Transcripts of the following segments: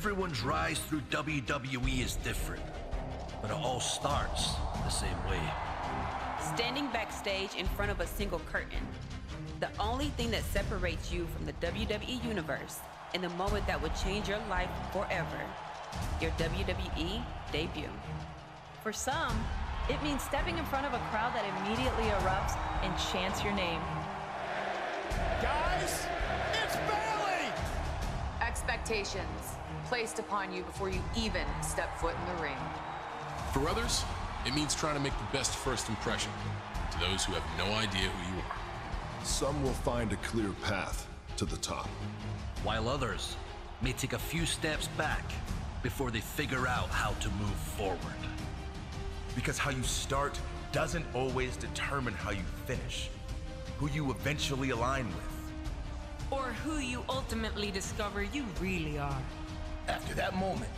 Everyone's rise through WWE is different, but it all starts the same way. Standing backstage in front of a single curtain. The only thing that separates you from the WWE Universe in the moment that would change your life forever. Your WWE debut. For some, it means stepping in front of a crowd that immediately erupts and chants your name. Guys, it's Bailey! Expectations placed upon you before you even step foot in the ring. For others, it means trying to make the best first impression to those who have no idea who you are. Some will find a clear path to the top, while others may take a few steps back before they figure out how to move forward. Because how you start doesn't always determine how you finish, who you eventually align with. Or who you ultimately discover you really are. After that moment,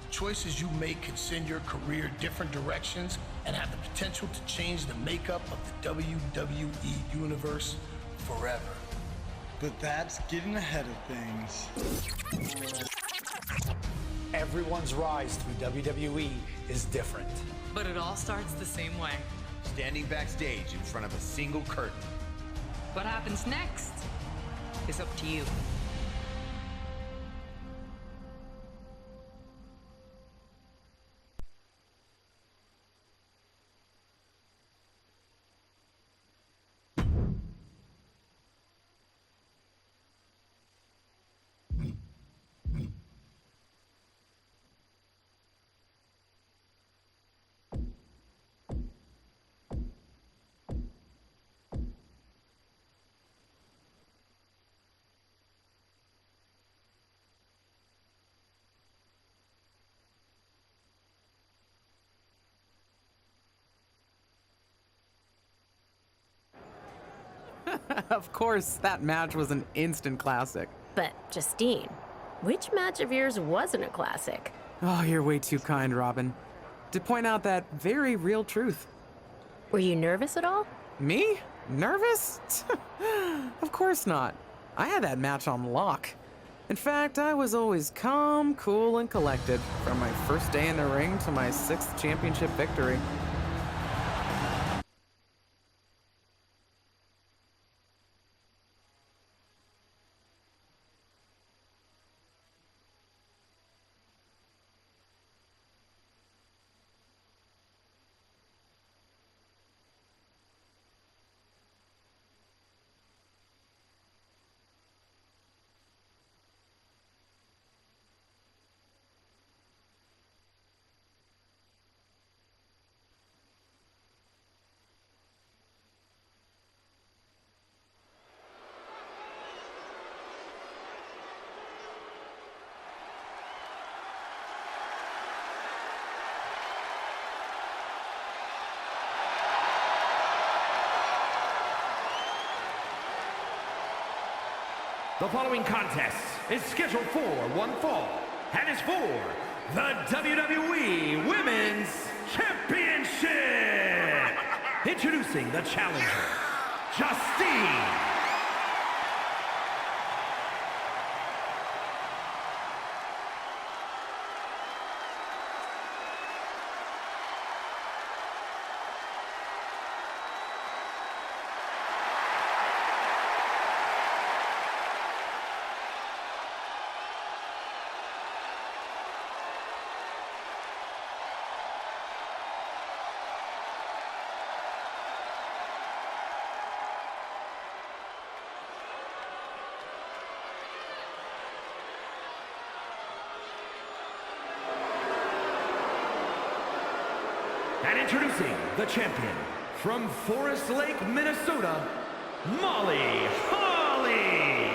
choices you make can send your career different directions and have the potential to change the makeup of the WWE Universe forever. But that's getting ahead of things. Everyone's rise through WWE is different. But it all starts the same way. Standing backstage in front of a single curtain. What happens next is up to you. Of course, that match was an instant classic. But, Justine, which match of yours wasn't a classic? Oh, you're way too kind, Robin. To point out that very real truth. Were you nervous at all? Me? Nervous? Of course not. I had that match on lock. In fact, I was always calm, cool, and collected from my first day in the ring to my 6th championship victory. The following contest is scheduled for one fall and is for the WWE Women's Championship. Introducing the challenger, Justine. And introducing the champion from Forest Lake, Minnesota, Molly Holly.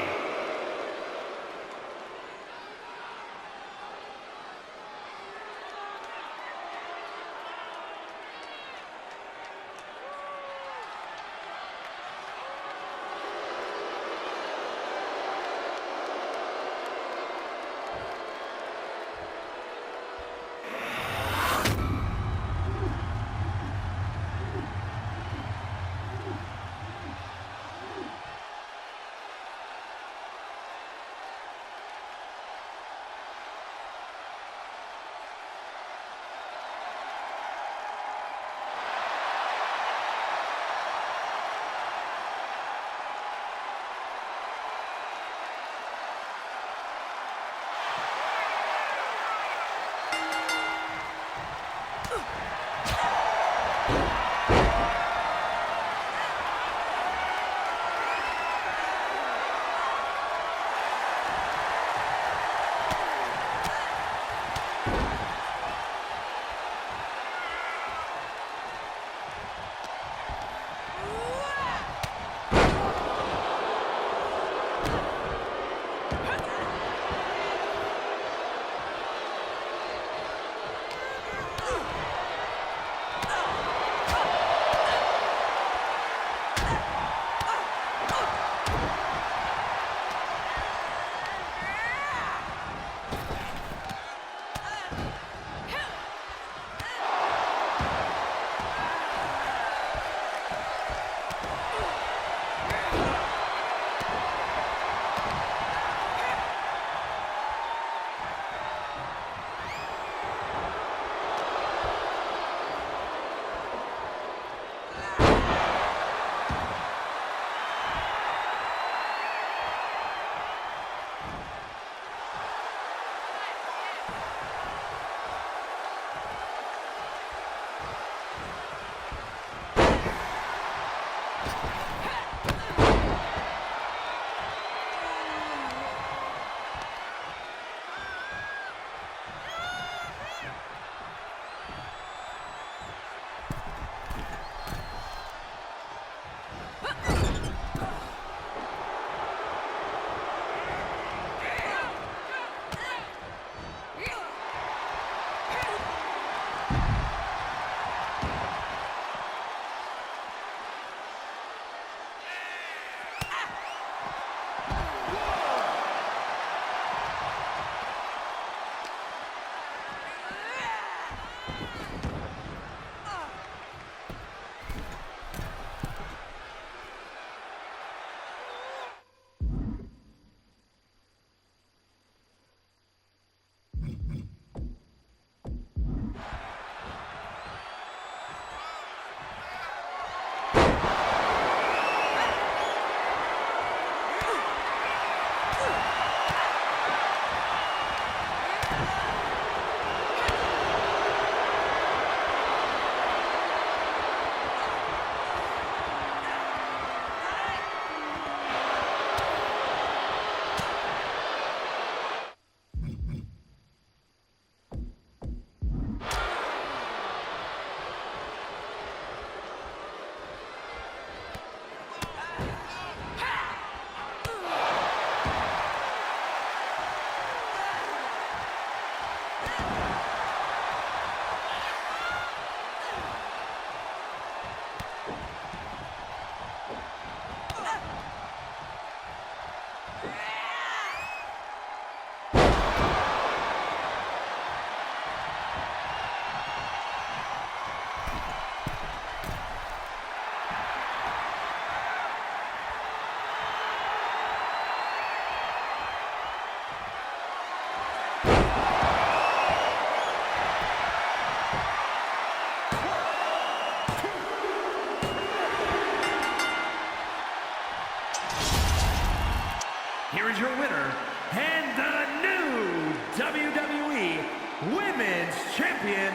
Here is your winner, and the new WWE Women's Champion,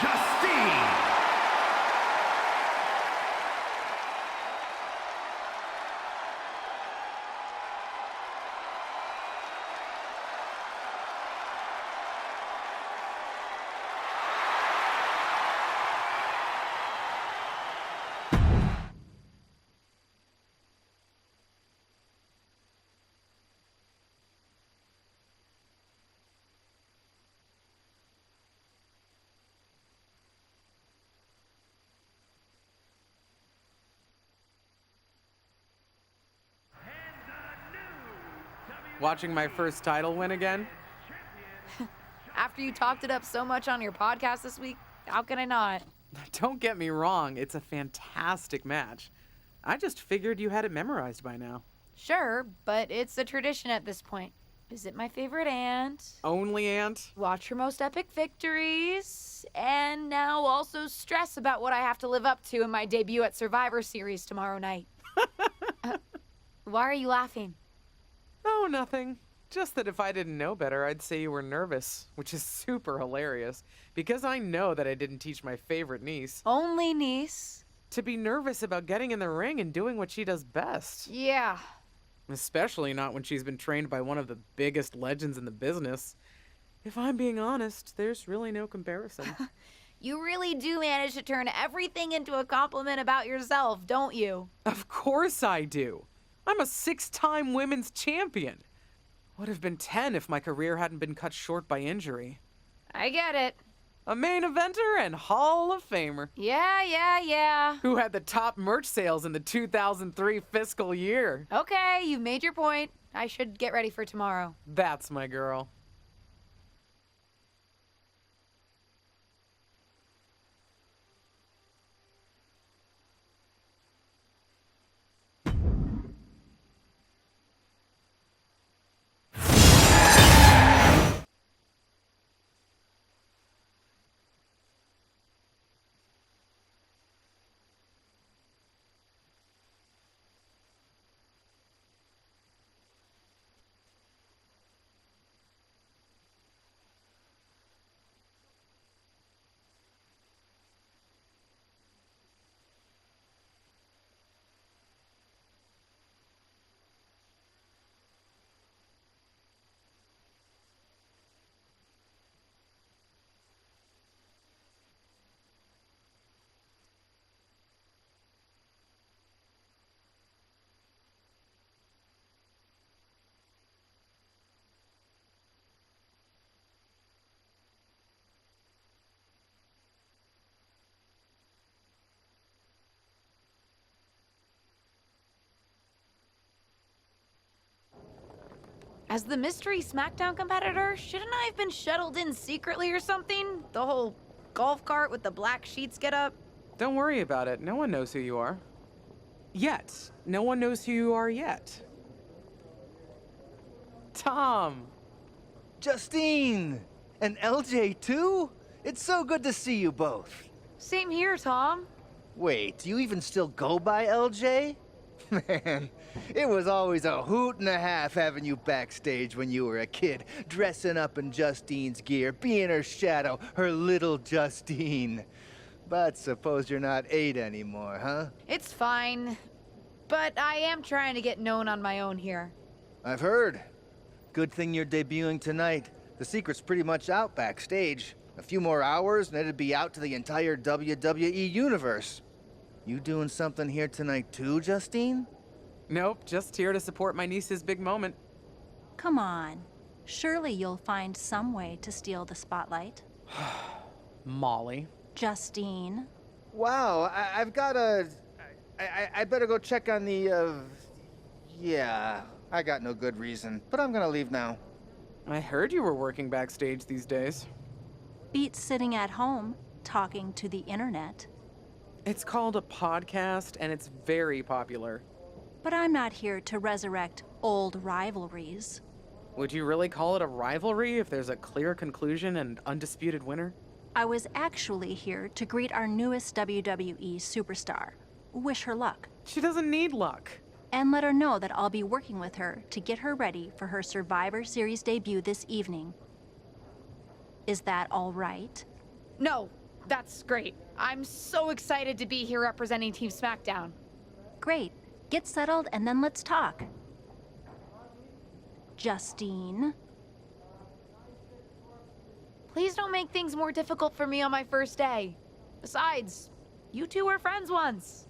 Justine. Watching my first title win again? After you talked it up so much on your podcast this week, how can I not? Don't get me wrong, it's a fantastic match. I just figured you had it memorized by now. Sure, but it's a tradition at this point. Visit my favorite aunt. Only aunt? Watch her most epic victories. And now also stress about what I have to live up to in my debut at Survivor Series tomorrow night. Why are you laughing? Oh, nothing. Just that if I didn't know better, I'd say you were nervous, which is super hilarious, because I know that I didn't teach my favorite niece. Only niece? To be nervous about getting in the ring and doing what she does best. Yeah. Especially not when she's been trained by one of the biggest legends in the business. If I'm being honest, there's really no comparison. You really do manage to turn everything into a compliment about yourself, don't you? Of course I do. I'm a 6-time women's champion. Would have been 10 if my career hadn't been cut short by injury. I get it. A main eventer and Hall of Famer. Yeah. Who had the top merch sales in the 2003 fiscal year. Okay, you've made your point. I should get ready for tomorrow. That's my girl. As the mystery SmackDown competitor, shouldn't I have been shuttled in secretly or something? The whole golf cart with the black sheets get up? Don't worry about it. No one knows who you are. Yet. No one knows who you are yet. Tom! Justine! And LJ too? It's so good to see you both. Same here, Tom. Wait, do you even still go by LJ? Man, it was always a hoot and a half having you backstage when you were a kid, dressing up in Justine's gear, being her shadow, her little Justine. But suppose you're not 8 anymore, huh? It's fine, but I am trying to get known on my own here. I've heard. Good thing you're debuting tonight. The secret's pretty much out backstage. A few more hours and it'd be out to the entire WWE universe. You doing something here tonight too, Justine? Nope, just here to support my niece's big moment. Come on. Surely you'll find some way to steal the spotlight. Molly. Justine. Wow, I've got a... I better go check on the, Yeah, I got no good reason, but I'm gonna leave now. I heard you were working backstage these days. Beats sitting at home, talking to the internet. It's called a podcast, and it's very popular. But I'm not here to resurrect old rivalries. Would you really call it a rivalry if there's a clear conclusion and undisputed winner? I was actually here to greet our newest WWE superstar. Wish her luck. She doesn't need luck. And let her know that I'll be working with her to get her ready for her Survivor Series debut this evening. Is that all right? No, that's great. I'm so excited to be here representing Team SmackDown. Great. Get settled and then let's talk. Justine. Please don't make things more difficult for me on my first day. Besides, you two were friends once.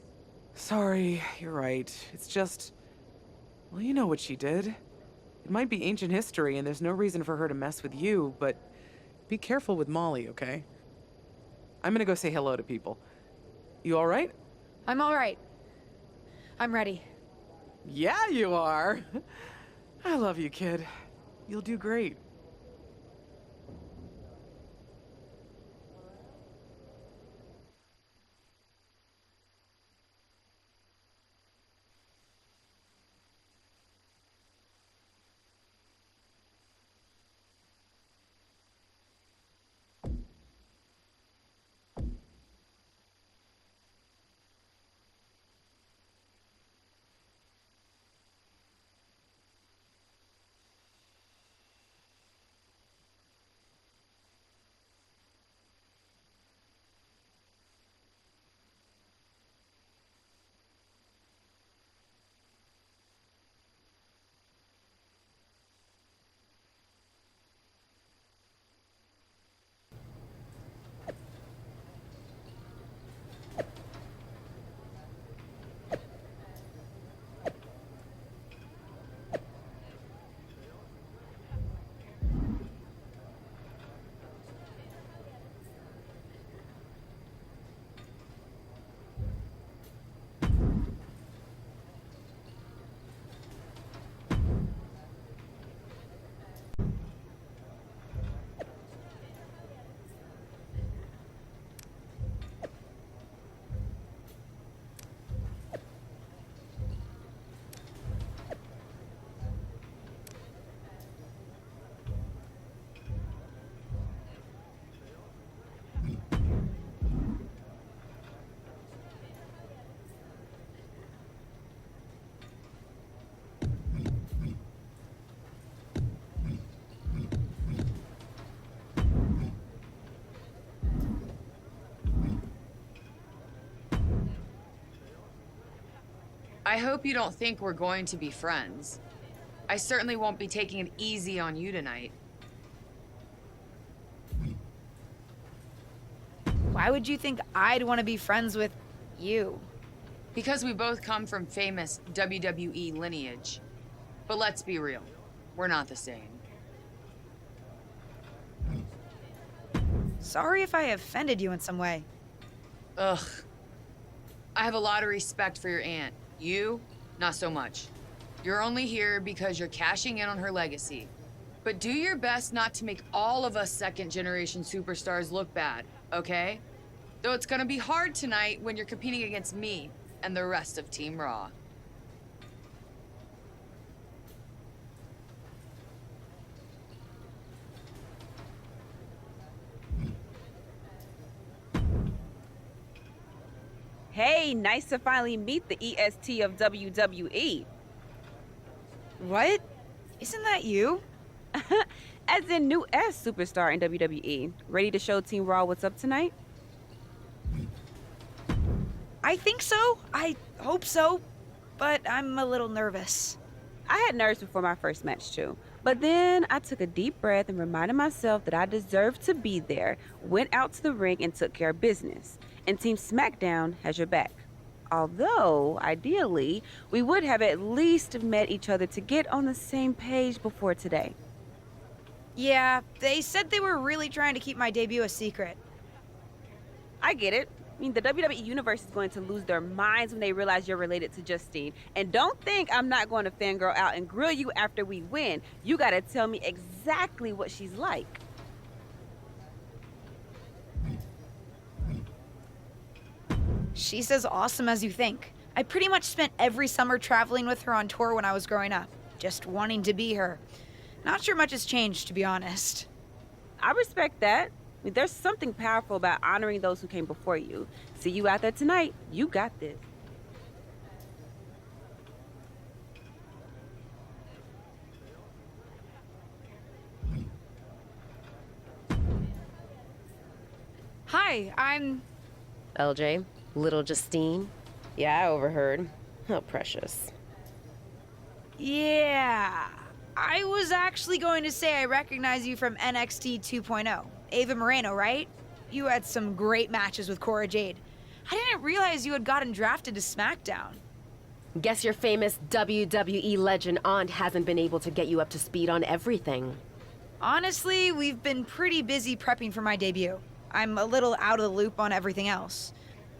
Sorry, you're right. It's just... Well, you know what she did. It might be ancient history and there's no reason for her to mess with you, but be careful with Molly, okay? I'm gonna go say hello to people. You all right? I'm all right. I'm ready. Yeah, you are. I love you, kid. You'll do great. I hope you don't think we're going to be friends. I certainly won't be taking it easy on you tonight. Why would you think I'd want to be friends with you? Because we both come from famous WWE lineage. But let's be real, we're not the same. Sorry if I offended you in some way. Ugh. I have a lot of respect for your aunt. You, not so much. You're only here because you're cashing in on her legacy. But do your best not to make all of us second-generation superstars look bad, okay? Though it's gonna be hard tonight when you're competing against me and the rest of Team Raw. Hey, nice to finally meet the EST of WWE. What? Isn't that you? As in new S superstar in WWE. Ready to show Team Raw what's up tonight? I think so. I hope so. But I'm a little nervous. I had nerves before my first match too. But then I took a deep breath and reminded myself that I deserved to be there, went out to the ring and took care of business. And Team SmackDown has your back. Although, ideally, we would have at least met each other to get on the same page before today. Yeah, they said they were really trying to keep my debut a secret. I get it. I mean, the WWE Universe is going to lose their minds when they realize you're related to Justine. And don't think I'm not going to fangirl out and grill you after we win. You gotta tell me exactly what she's like. She's as awesome as you think. I pretty much spent every summer traveling with her on tour when I was growing up, just wanting to be her. Not sure much has changed, to be honest. I respect that. I mean, there's something powerful about honoring those who came before you. See you out there tonight. You got this. Hi, I'm... LJ, little Justine. Yeah, I overheard. How precious. Yeah. I was actually going to say I recognize you from NXT 2.0. Ava Moreno, right? You had some great matches with Cora Jade. I didn't realize you had gotten drafted to SmackDown. Guess your famous WWE legend aunt hasn't been able to get you up to speed on everything. Honestly, we've been pretty busy prepping for my debut. I'm a little out of the loop on everything else.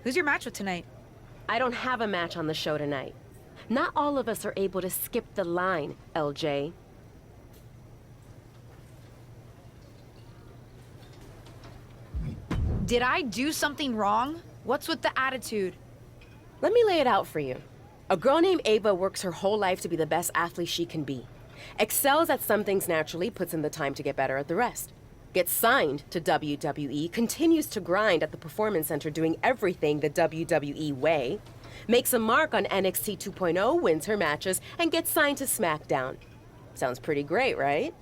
Who's your match with tonight? I don't have a match on the show tonight. Not all of us are able to skip the line, LJ. Did I do something wrong? What's with the attitude? Let me lay it out for you. A girl named Ava works her whole life to be the best athlete she can be. Excels at some things naturally, puts in the time to get better at the rest. Gets signed to WWE, continues to grind at the Performance Center doing everything the WWE way. Makes a mark on NXT 2.0, wins her matches, and gets signed to SmackDown. Sounds pretty great, right?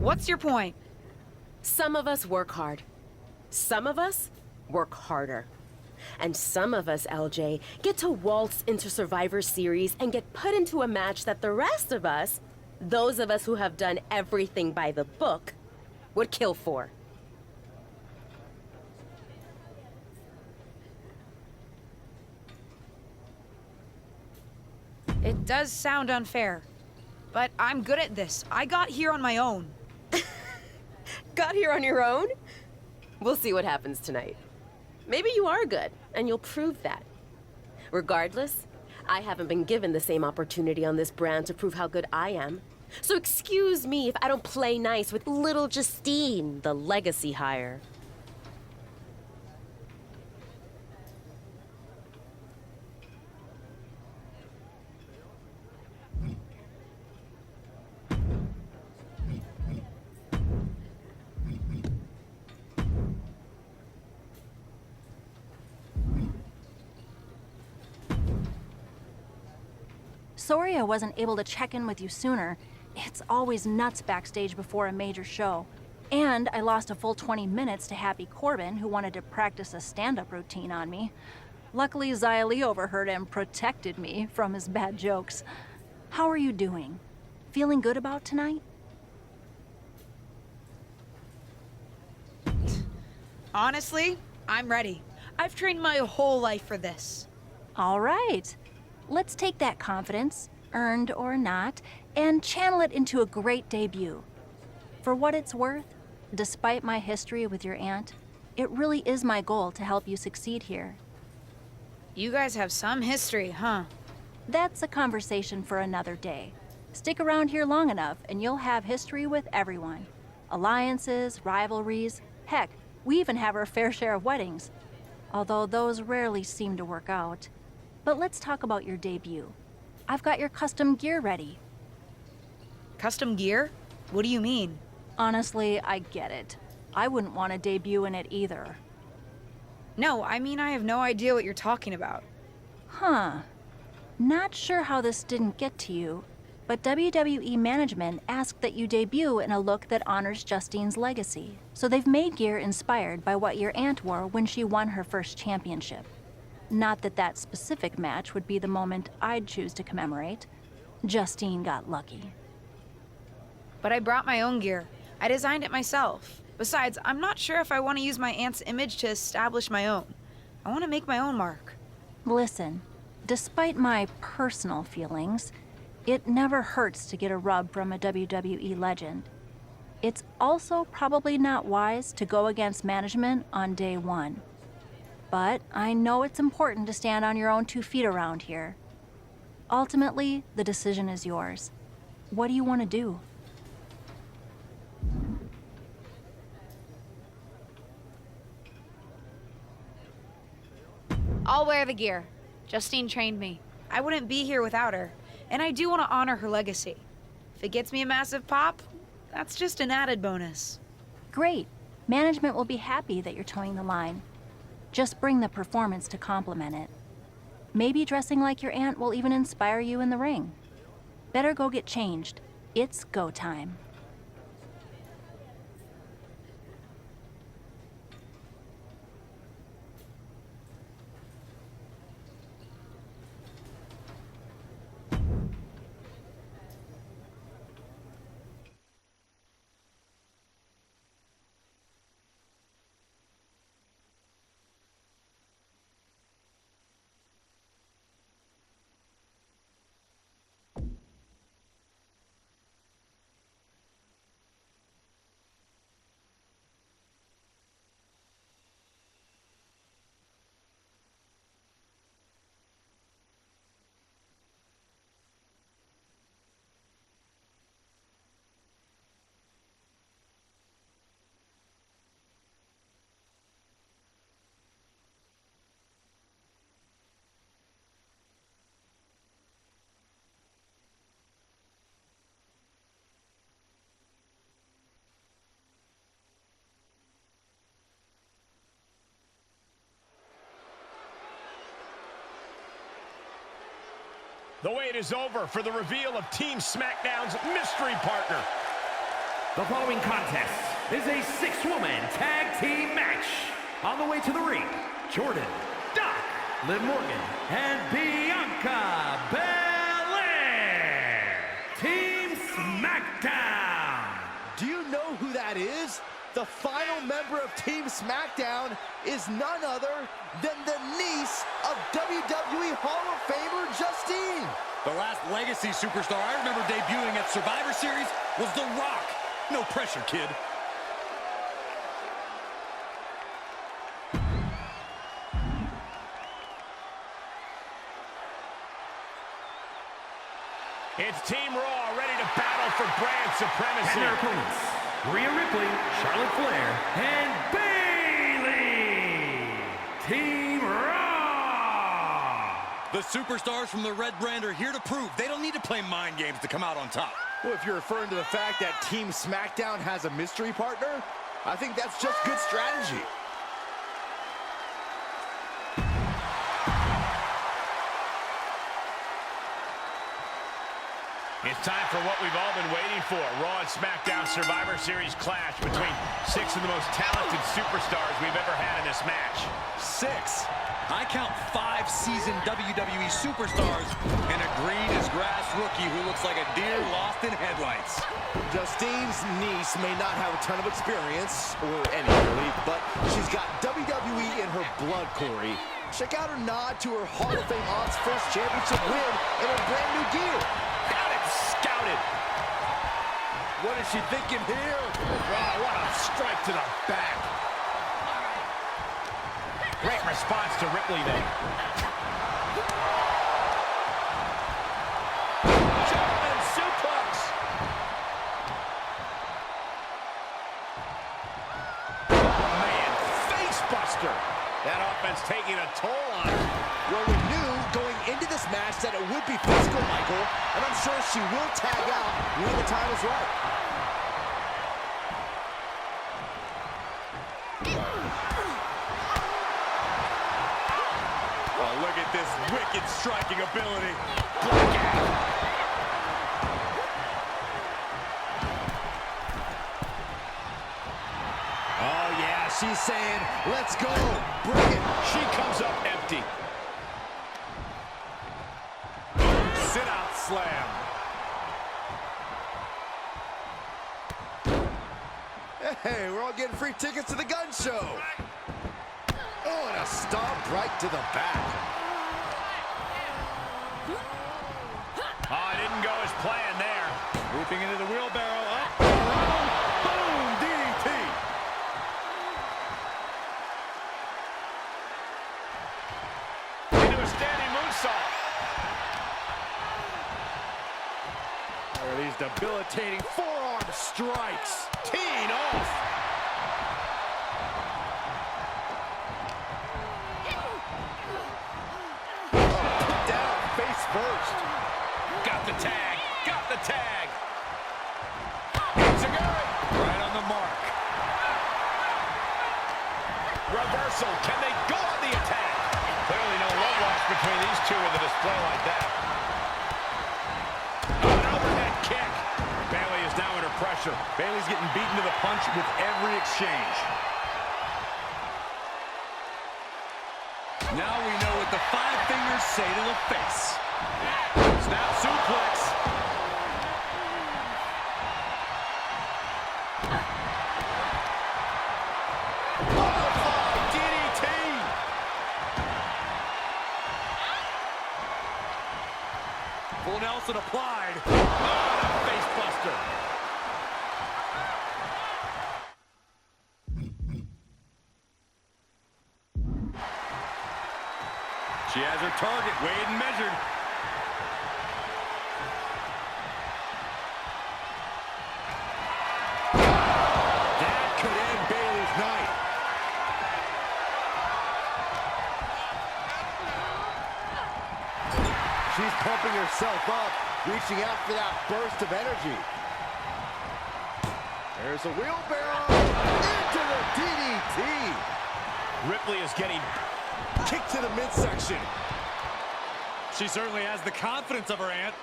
What's your point? Some of us work hard. Some of us work harder. And some of us, LJ, get to waltz into Survivor Series and get put into a match that the rest of us, those of us who have done everything by the book, would kill for. It does sound unfair, but I'm good at this. I got here on my own. Got here on your own? We'll see what happens tonight. Maybe you are good, and you'll prove that. Regardless, I haven't been given the same opportunity on this brand to prove how good I am. So excuse me if I don't play nice with little Justine, the legacy hire. Sorry I wasn't able to check in with you sooner. It's always nuts backstage before a major show. And I lost a full 20 minutes to Happy Corbin, who wanted to practice a stand-up routine on me. Luckily, Xia Li overheard and protected me from his bad jokes. How are you doing? Feeling good about tonight? Honestly, I'm ready. I've trained my whole life for this. All right. Let's take that confidence, earned or not, and channel it into a great debut. For what it's worth, despite my history with your aunt, it really is my goal to help you succeed here. You guys have some history, huh? That's a conversation for another day. Stick around here long enough and you'll have history with everyone. Alliances, rivalries, heck, we even have our fair share of weddings. Although those rarely seem to work out. But let's talk about your debut. I've got your custom gear ready. Custom gear? What do you mean? Honestly, I get it. I wouldn't want to debut in it either. No, I mean, I have no idea what you're talking about. Huh. Not sure how this didn't get to you, but WWE management asked that you debut in a look that honors Justine's legacy. So they've made gear inspired by what your aunt wore when she won her first championship. Not that that specific match would be the moment I'd choose to commemorate. Justine got lucky. But I brought my own gear. I designed it myself. Besides, I'm not sure if I want to use my aunt's image to establish my own. I want to make my own mark. Listen, despite my personal feelings, it never hurts to get a rub from a WWE legend. It's also probably not wise to go against management on day one. But I know it's important to stand on your own 2 feet around here. Ultimately, the decision is yours. What do you want to do? I'll wear the gear. Justine trained me. I wouldn't be here without her, and I do want to honor her legacy. If it gets me a massive pop, that's just an added bonus. Great. Management will be happy that you're towing the line. Just bring the performance to complement it. Maybe dressing like your aunt will even inspire you in the ring. Better go get changed. It's go time. The wait is over for the reveal of Team SmackDown's mystery partner. The following contest is a 6-woman tag team match. On the way to the ring, Jordan, Doc, Liv Morgan, and Bianca Belair. Team SmackDown. Do you know who that is? The final member of Team SmackDown is none other than the niece of WWE Hall of Famer Justine. The last legacy superstar I remember debuting at Survivor Series was The Rock. No pressure, kid. It's Team Raw ready to battle for brand supremacy. And their opponents, Rhea Ripley, Charlotte Flair, and Bayley. Team Raw. The superstars from the Red Brand are here to prove they don't need to play mind games to come out on top. Well, if you're referring to the fact that Team SmackDown has a mystery partner, I think that's just good strategy. It's time for what we've all been waiting for. Raw and SmackDown Survivor Series clash between 6 of the most talented superstars we've ever had in this match. 6. I count 5 seasoned WWE superstars and a green as grass rookie who looks like a deer lost in headlights. Justine's niece may not have a ton of experience, or any really, but she's got WWE in her blood, Corey. Check out her nod to her Hall of Fame aunt's first championship win in her brand new gear. Got it scouted. What is she thinking here? Oh, what a strike to the back. Great response to Ripley there. German suplex. Oh, man, face buster. That offense taking a toll on her. Well, we knew going into this match that it would be physical, Michael, and I'm sure she will tag out when the time is right. wicked striking ability. Blackout. Oh, yeah, she's saying, let's go. Bring it. She comes up empty. Sit-out slam. Hey, we're all getting free tickets to the gun show. Oh, and a stomp right to the back. Oh, it didn't go as planned there. Looping into the wheelbarrow. Up, around. Boom, DDT. Into a standing moonsault. There are these debilitating forearm strikes. Teeing off. Put down face first. Got the tag. Got the tag. It's a good. Right on the mark. Reversal. Can they go on the attack? Clearly no love lost between these two with a display like that. An overhead kick. Bayley is now under pressure. Bayley's getting beaten to the punch with every exchange. Now we know what the 5 fingers say to the face. Snap suplex. Butterfly DDT. Full Nelson applied. Oh, a face buster. She has her target weighed and measured. That could end Bayley's night. She's pumping herself up, reaching out for that burst of energy. There's a wheelbarrow into the DDT. Ripley is getting kick to the midsection. She certainly has the confidence of her aunt.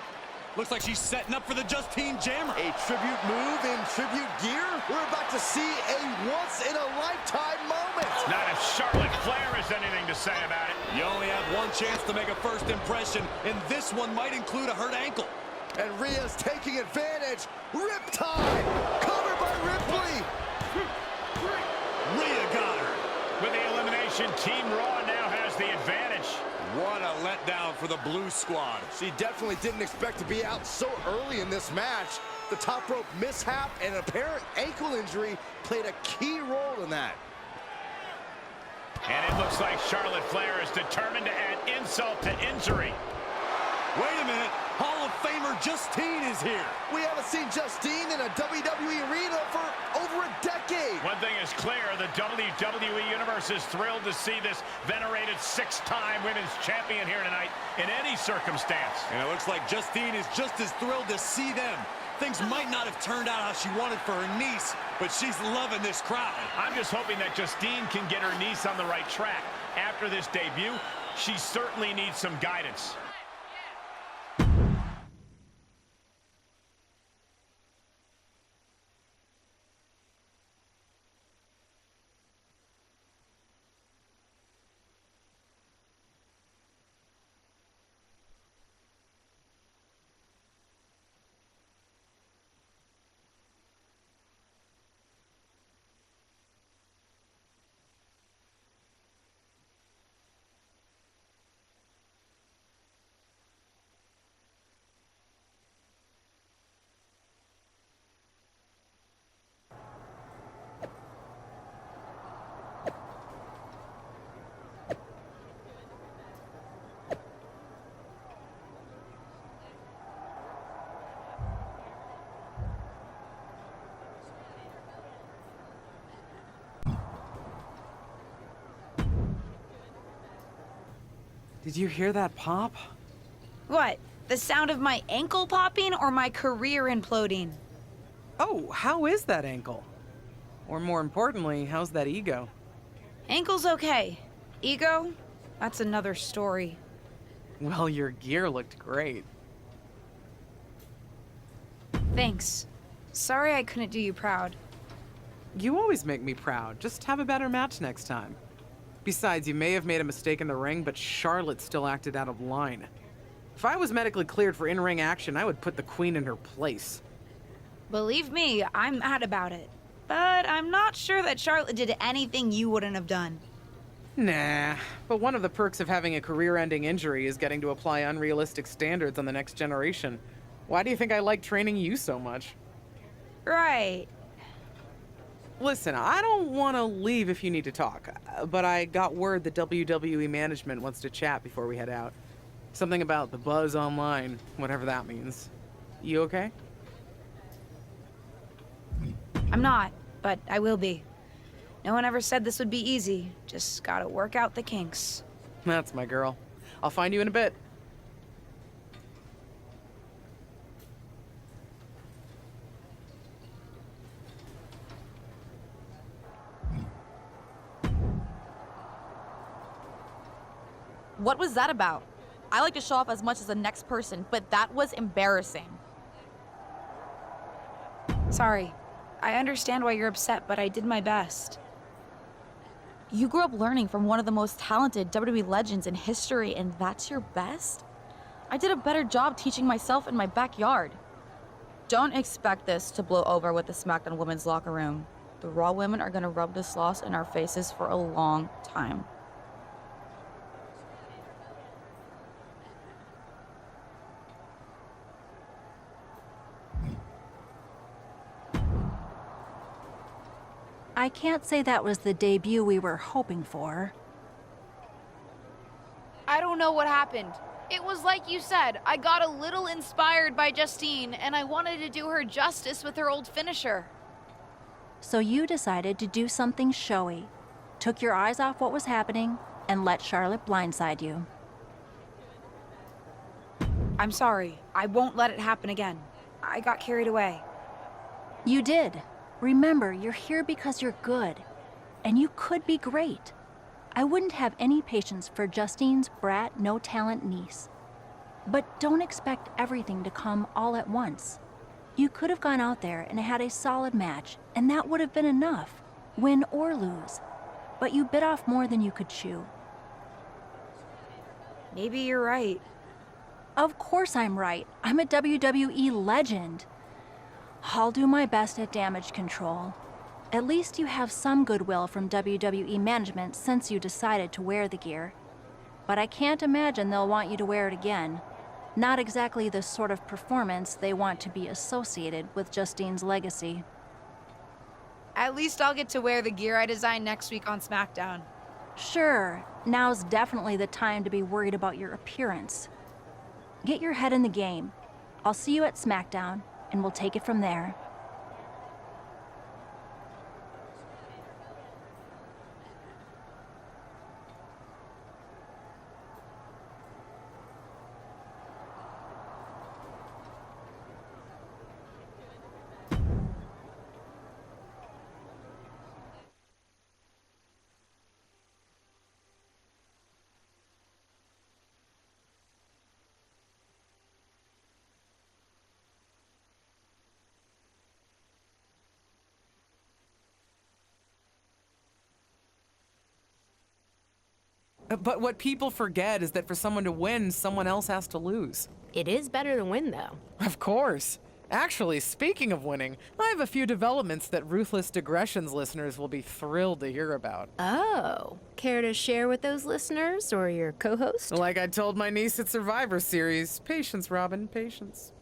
Looks like she's setting up for the Justine Jammer. A tribute move in tribute gear? We're about to see a once-in-a-lifetime moment. Not if Charlotte Flair has anything to say about it. You only have one chance to make a first impression, and this one might include a hurt ankle. And Rhea's taking advantage. Riptide! Covered by Ripley! Rhea got her. With the elimination, Team Raw now has the advantage. What a letdown for the Blue Squad. She definitely didn't expect to be out so early in this match. The top rope mishap and an apparent ankle injury played a key role in that. And it looks like Charlotte Flair is determined to add insult to injury. Wait a minute. Hall of Famer Justine is here. We haven't seen Justine in a WWE arena for over a decade. One thing is clear, the WWE Universe is thrilled to see this venerated 6-time women's champion here tonight in any circumstance. And it looks like Justine is just as thrilled to see them. Things might not have turned out how she wanted for her niece, but she's loving this crowd. I'm just hoping that Justine can get her niece on the right track. After this debut, she certainly needs some guidance. Did you hear that pop? What? The sound of my ankle popping or my career imploding? Oh, how is that ankle? Or more importantly, how's that ego? Ankle's okay. Ego? That's another story. Well, your gear looked great. Thanks. Sorry I couldn't do you proud. You always make me proud. Just have a better match next time. Besides, you may have made a mistake in the ring, but Charlotte still acted out of line. If I was medically cleared for in-ring action, I would put the Queen in her place. Believe me, I'm mad about it. But I'm not sure that Charlotte did anything you wouldn't have done. Nah, but one of the perks of having a career-ending injury is getting to apply unrealistic standards on the next generation. Why do you think I like training you so much? Right. Listen, I don't want to leave if you need to talk, but I got word that WWE management wants to chat before we head out. Something about the buzz online, whatever that means. You okay? I'm not, but I will be. No one ever said this would be easy. Just gotta work out the kinks. That's my girl. I'll find you in a bit. What was that about? I like to show off as much as the next person, but that was embarrassing. Sorry. I understand why you're upset, but I did my best. You grew up learning from one of the most talented WWE legends in history, and that's your best? I did a better job teaching myself in my backyard. Don't expect this to blow over with the SmackDown women's locker room. The Raw women are gonna rub this loss in our faces for a long time. I can't say that was the debut we were hoping for. I don't know what happened. It was like you said, I got a little inspired by Justine, and I wanted to do her justice with her old finisher. So you decided to do something showy, took your eyes off what was happening, and let Charlotte blindside you. I'm sorry. I won't let it happen again. I got carried away. You did. Remember, you're here because you're good, and you could be great. I wouldn't have any patience for Justine's brat, no-talent niece. But don't expect everything to come all at once. You could have gone out there and had a solid match, and that would have been enough, win or lose. But you bit off more than you could chew. Maybe you're right. Of course I'm right. I'm a WWE legend. I'll do my best at damage control. At least you have some goodwill from WWE management since you decided to wear the gear. But I can't imagine they'll want you to wear it again. Not exactly the sort of performance they want to be associated with Justine's legacy. At least I'll get to wear the gear I designed next week on SmackDown. Sure, now's definitely the time to be worried about your appearance. Get your head in the game. I'll see you at SmackDown, and we'll take it from there. But what people forget is that for someone to win, someone else has to lose. It is better to win, though. Of course. Actually, speaking of winning, I have a few developments that Ruthless Digressions listeners will be thrilled to hear about. Oh, care to share with those listeners or your co-host? Like I told my niece at Survivor Series, patience, Robin, patience.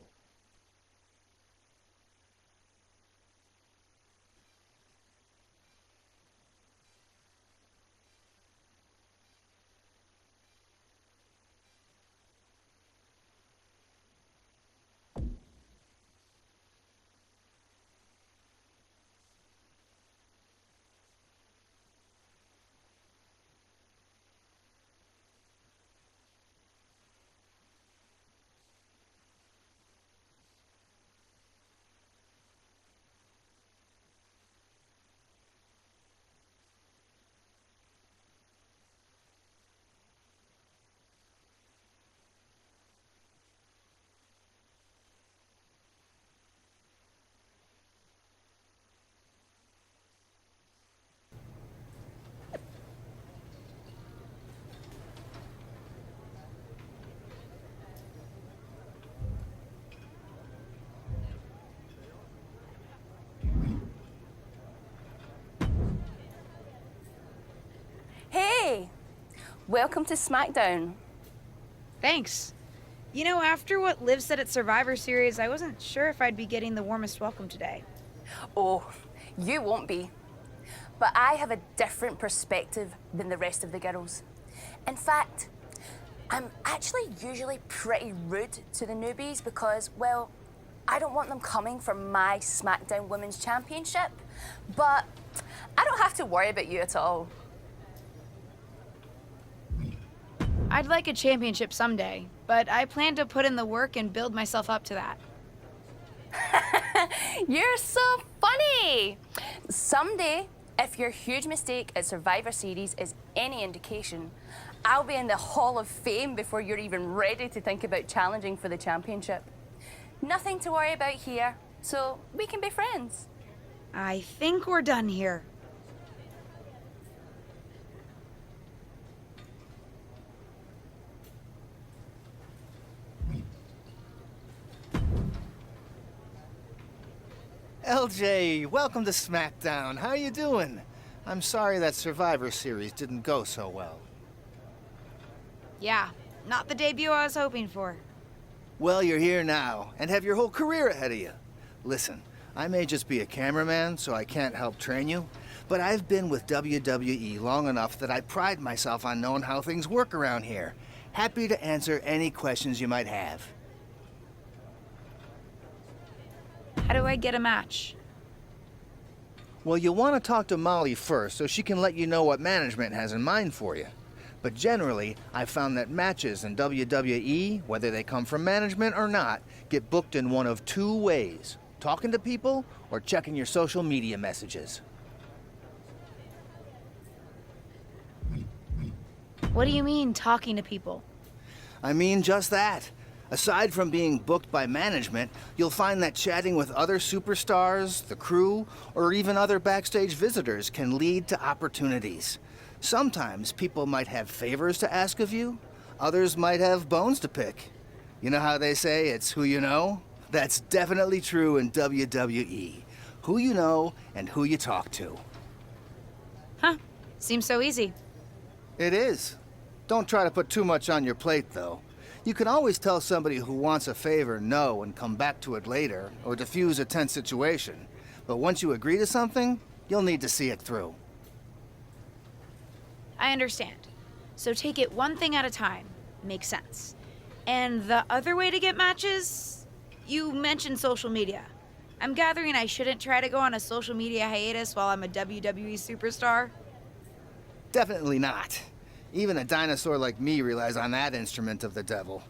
Welcome to SmackDown. Thanks. You know, after what Liv said at Survivor Series, I wasn't sure if I'd be getting the warmest welcome today. Oh, you won't be. But I have a different perspective than the rest of the girls. In fact, I'm actually usually pretty rude to the newbies because, well, I don't want them coming for my SmackDown Women's Championship. But I don't have to worry about you at all. I'd like a championship someday, but I plan to put in the work and build myself up to that. You're so funny! Someday, if your huge mistake at Survivor Series is any indication, I'll be in the Hall of Fame before you're even ready to think about challenging for the championship. Nothing to worry about here, so we can be friends. I think we're done here. LJ, welcome to SmackDown. How you doing? I'm sorry that Survivor Series didn't go so well. Yeah, not the debut I was hoping for. Well, you're here now, and have your whole career ahead of you. Listen, I may just be a cameraman, so I can't help train you, but I've been with WWE long enough that I pride myself on knowing how things work around here. Happy to answer any questions you might have. How do I get a match? Well, you'll want to talk to Molly first so she can let you know what management has in mind for you. But generally, I've found that matches in WWE, whether they come from management or not, get booked in one of two ways: talking to people or checking your social media messages. What do you mean, talking to people? I mean just that. Aside from being booked by management, you'll find that chatting with other superstars, the crew, or even other backstage visitors can lead to opportunities. Sometimes people might have favors to ask of you, others might have bones to pick. You know how they say it's who you know? That's definitely true in WWE. Who you know and who you talk to. Huh, seems so easy. It is. Don't try to put too much on your plate, though. You can always tell somebody who wants a favor no and come back to it later, or diffuse a tense situation. But once you agree to something, you'll need to see it through. I understand. So take it one thing at a time. Makes sense. And the other way to get matches? You mentioned social media. I'm gathering I shouldn't try to go on a social media hiatus while I'm a WWE superstar? Definitely not. Even a dinosaur like me relies on that instrument of the devil.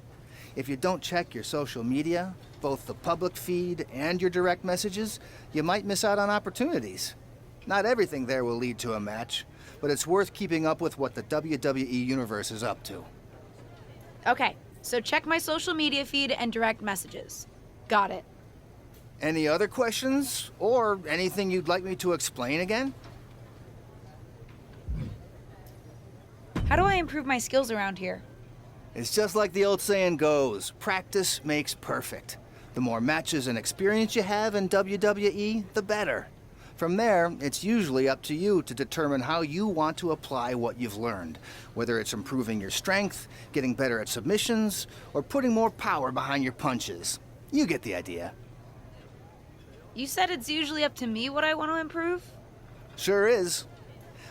If you don't check your social media, both the public feed and your direct messages, you might miss out on opportunities. Not everything there will lead to a match, but it's worth keeping up with what the WWE Universe is up to. Okay, so check my social media feed and direct messages. Got it. Any other questions? Or anything you'd like me to explain again? How do I improve my skills around here? It's just like the old saying goes, practice makes perfect. The more matches and experience you have in WWE, the better. From there, it's usually up to you to determine how you want to apply what you've learned, whether it's improving your strength, getting better at submissions, or putting more power behind your punches. You get the idea. You said it's usually up to me what I want to improve? Sure is.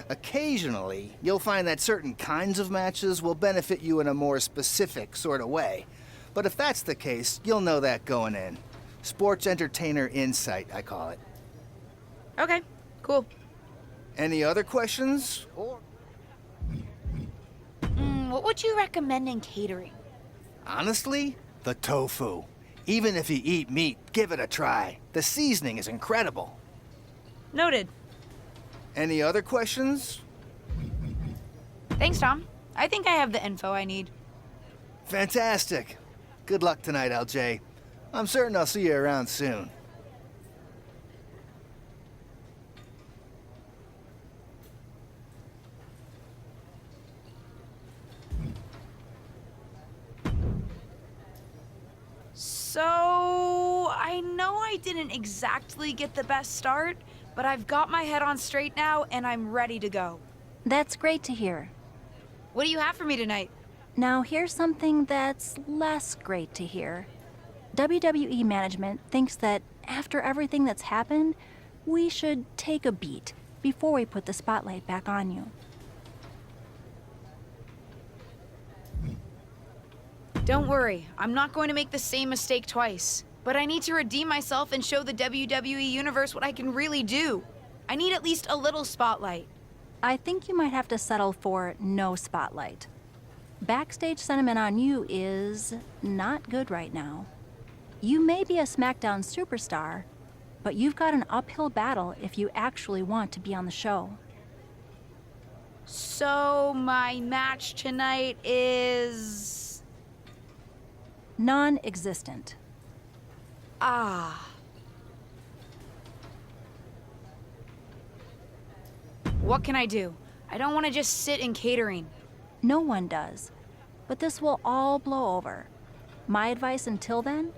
Occasionally, you'll find that certain kinds of matches will benefit you in a more specific sort of way. But if that's the case, you'll know that going in. Sports entertainer insight, I call it. Okay, cool. Any other questions? Or what would you recommend in catering? honestly, the tofu. Even if you eat meat, give it a try. The seasoning is incredible. Noted. Any other questions? Thanks, Tom. I think I have the info I need. Fantastic. Good luck tonight, LJ. I'm certain I'll see you around soon. So, I know I didn't exactly get the best start, but I've got my head on straight now and I'm ready to go. That's great to hear. What do you have for me tonight? Now, here's something that's less great to hear. WWE management thinks that after everything that's happened, we should take a beat before we put the spotlight back on you. Don't worry, I'm not going to make the same mistake twice. But I need to redeem myself and show the WWE Universe what I can really do. I need at least a little spotlight. I think you might have to settle for no spotlight. Backstage sentiment on you is not good right now. You may be a SmackDown superstar, but you've got an uphill battle if you actually want to be on the show. So, my match tonight is... non-existent. Ah. What can I do? I don't want to just sit in catering. No one does. But this will all blow over. My advice until then,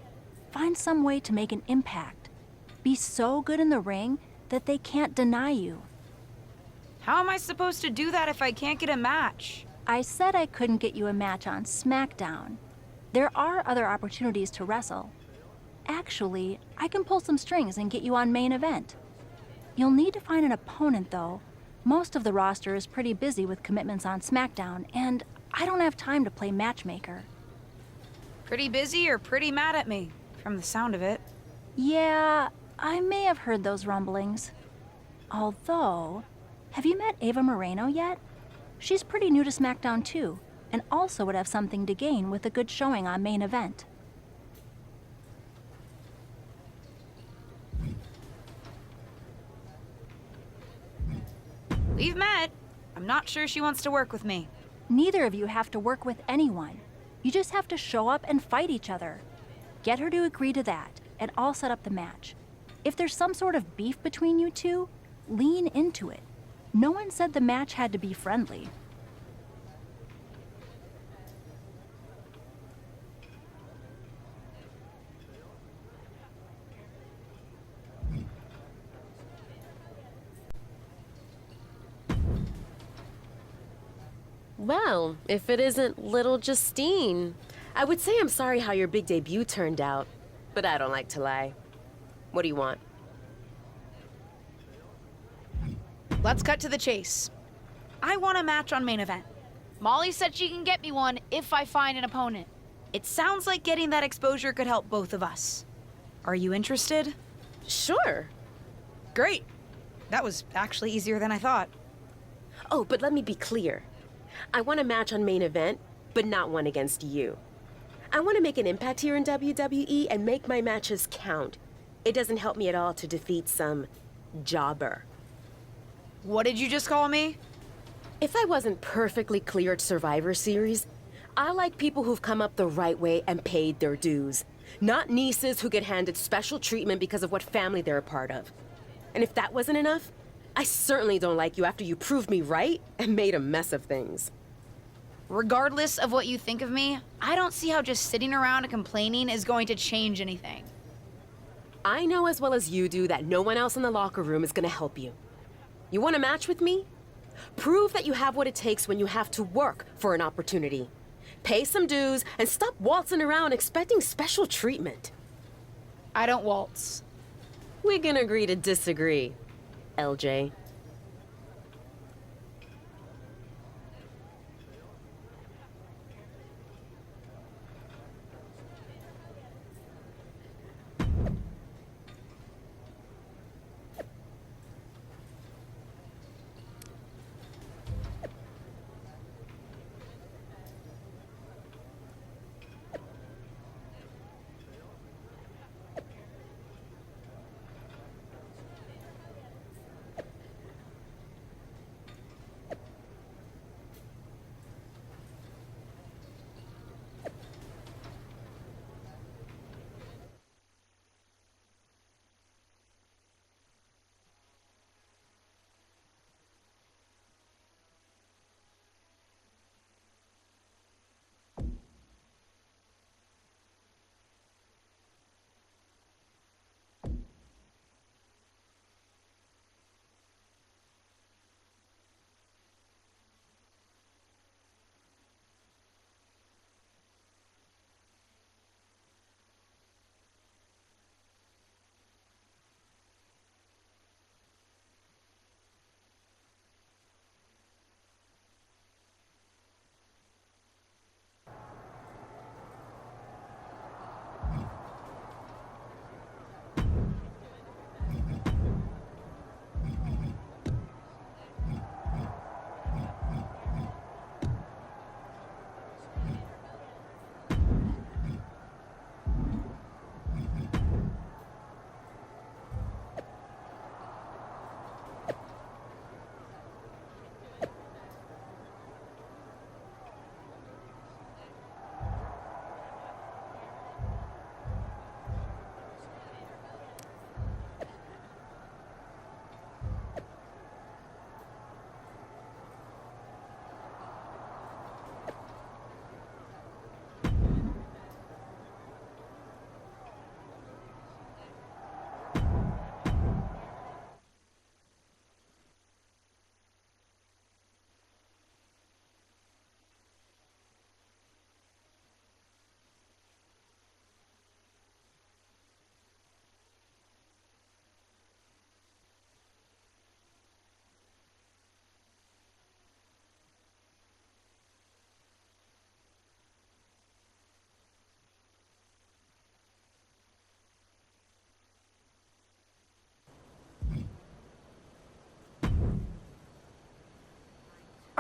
find some way to make an impact. Be so good in the ring that they can't deny you. How am I supposed to do that if I can't get a match? I said I couldn't get you a match on SmackDown. There are other opportunities to wrestle. Actually, I can pull some strings and get you on main event. You'll need to find an opponent, though. Most of the roster is pretty busy with commitments on SmackDown, and I don't have time to play matchmaker. Pretty busy or pretty mad at me, from the sound of it. Yeah, I may have heard those rumblings. Although, have you met Ava Moreno yet? She's pretty new to SmackDown too, and also would have something to gain with a good showing on main event. We've met. I'm not sure she wants to work with me. Neither of you have to work with anyone. You just have to show up and fight each other. Get her to agree to that, and I'll set up the match. If there's some sort of beef between you two, lean into it. No one said the match had to be friendly. Well, if it isn't little Justine, I would say I'm sorry how your big debut turned out, but I don't like to lie. What do you want? Let's cut to the chase. I want a match on main event. Molly said she can get me one if I find an opponent. It sounds like getting that exposure could help both of us. Are you interested? Sure. Great. That was actually easier than I thought. Oh, but let me be clear. I want a match on main event, but not one against you. I want to make an impact here in WWE and make my matches count. It doesn't help me at all to defeat some jobber. What did you just call me? If I wasn't perfectly clear at Survivor Series, I like people who've come up the right way and paid their dues. Not nieces who get handed special treatment because of what family they're a part of. And if that wasn't enough, I certainly don't like you after you proved me right and made a mess of things. Regardless of what you think of me, I don't see how just sitting around and complaining is going to change anything. I know as well as you do that no one else in the locker room is going to help you. You want a match with me? Prove that you have what it takes when you have to work for an opportunity. Pay some dues and stop waltzing around expecting special treatment. I don't waltz. We can agree to disagree, LJ.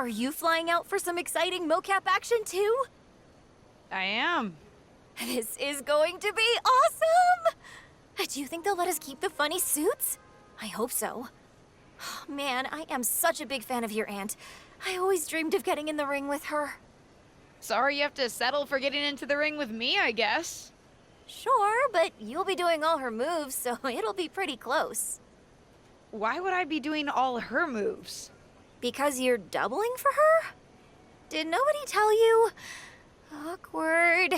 Are you flying out for some exciting mocap action too? I am. This is going to be awesome! Do you think they'll let us keep the funny suits? I hope so. Man, I am such a big fan of your aunt. I always dreamed of getting in the ring with her. Sorry you have to settle for getting into the ring with me, I guess. Sure, but you'll be doing all her moves, so it'll be pretty close. Why would I be doing all her moves? Because you're doubling for her? Did nobody tell you? Awkward.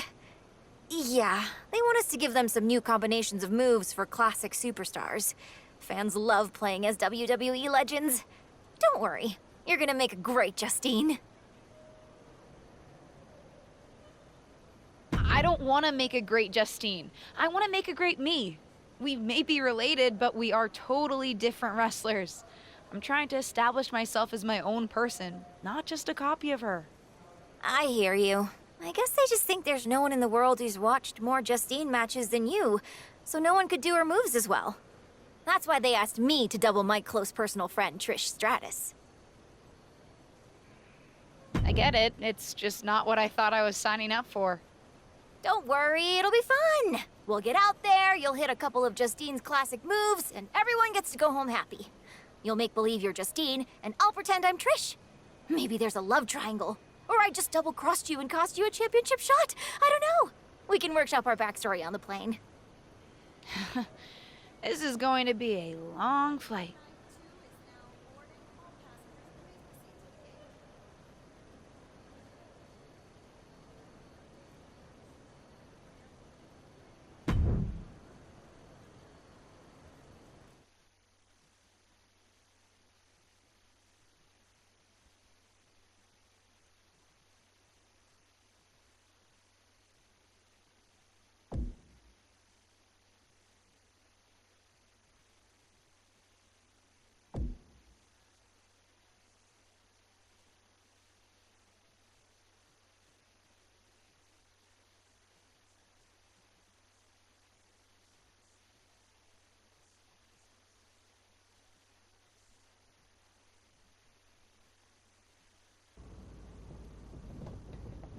Yeah, they want us to give them some new combinations of moves for classic superstars. Fans love playing as WWE legends. Don't worry, you're gonna make a great Justine. I don't want to make a great Justine. I want to make a great me. We may be related, but we are totally different wrestlers. I'm trying to establish myself as my own person, not just a copy of her. I hear you. I guess they just think there's no one in the world who's watched more Justine matches than you, so no one could do her moves as well. That's why they asked me to double my close personal friend, Trish Stratus. I get it. It's just not what I thought I was signing up for. Don't worry, it'll be fun. We'll get out there, you'll hit a couple of Justine's classic moves, and everyone gets to go home happy. You'll make believe you're Justine, and I'll pretend I'm Trish. Maybe there's a love triangle. Or I just double-crossed you and cost you a championship shot. I don't know. We can workshop our backstory on the plane. This is going to be a long flight.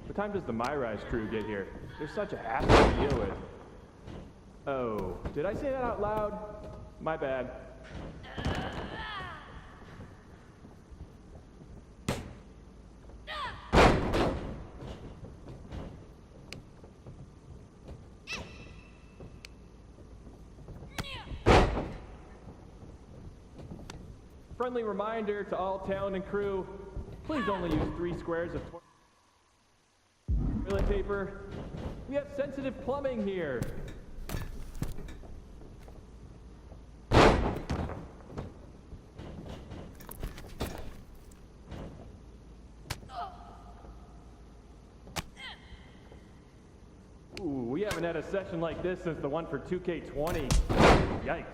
What time does the MyRise crew get here? They're such a hassle to deal with. Oh, did I say that out loud? My bad. Friendly reminder to all talent and crew, please only use 3 squares of toilet paper. We have sensitive plumbing here. Ooh, we haven't had a session like this since the one for 2K20. Yikes.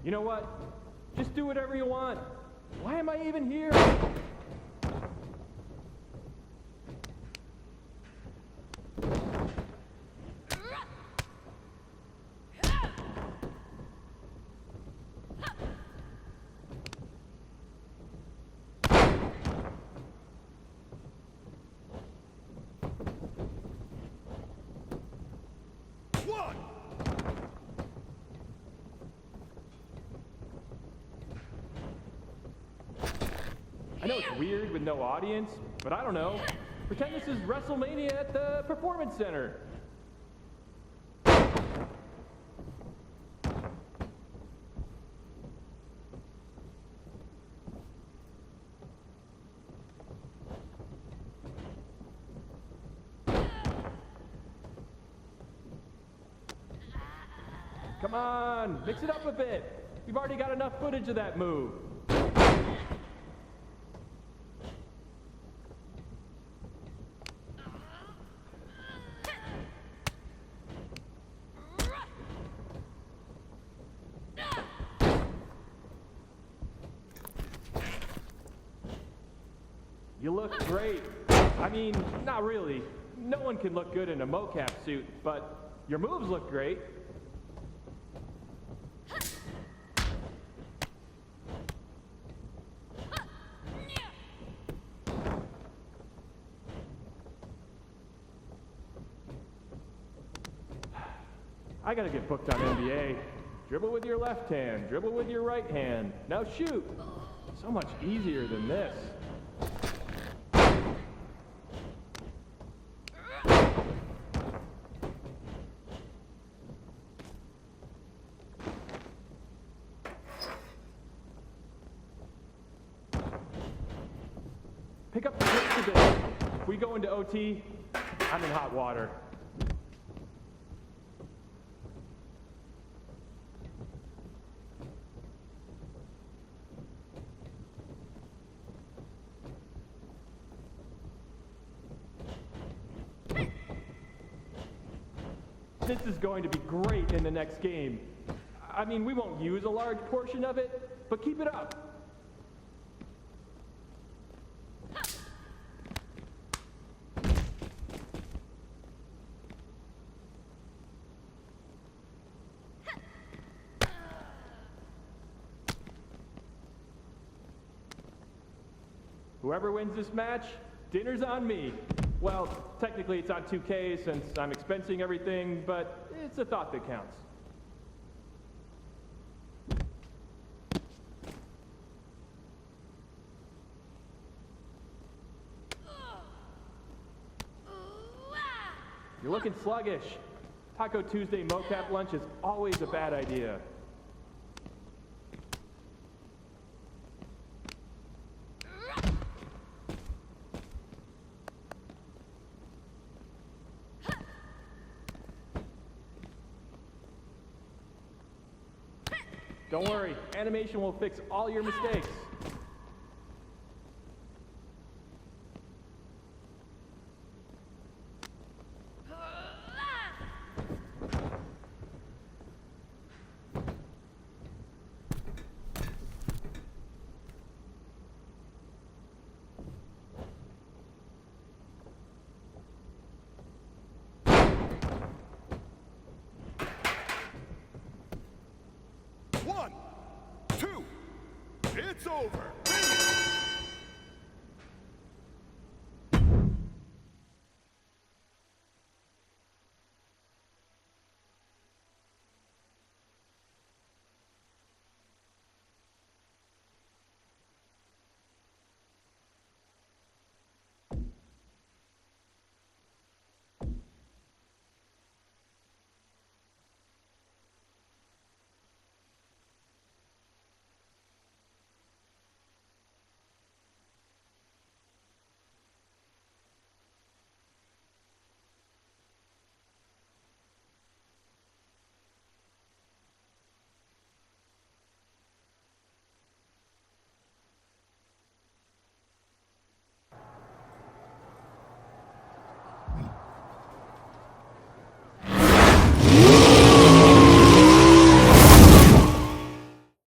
You know what? Just do whatever you want. Why am I even here? I know it's weird with no audience, but I don't know. Pretend this is WrestleMania at the Performance Center. Come on, mix it up a bit. We've already got enough footage of that move. You look great. I mean, not really. No one can look good in a mocap suit, but your moves look great. I gotta get booked on NBA. Dribble with your left hand, dribble with your right hand. Now shoot! So much easier than this. Pick up the pace a bit. If we go into OT, I'm in hot water. This is going to be great in the next game. I mean, we won't use a large portion of it, but keep it up. Whoever wins this match, dinner's on me. Well, technically it's on 2K since I'm expensing everything, but it's a thought that counts. You're looking sluggish. Taco Tuesday mocap lunch is always a bad idea. Don't worry, animation will fix all your mistakes. One, two, it's over.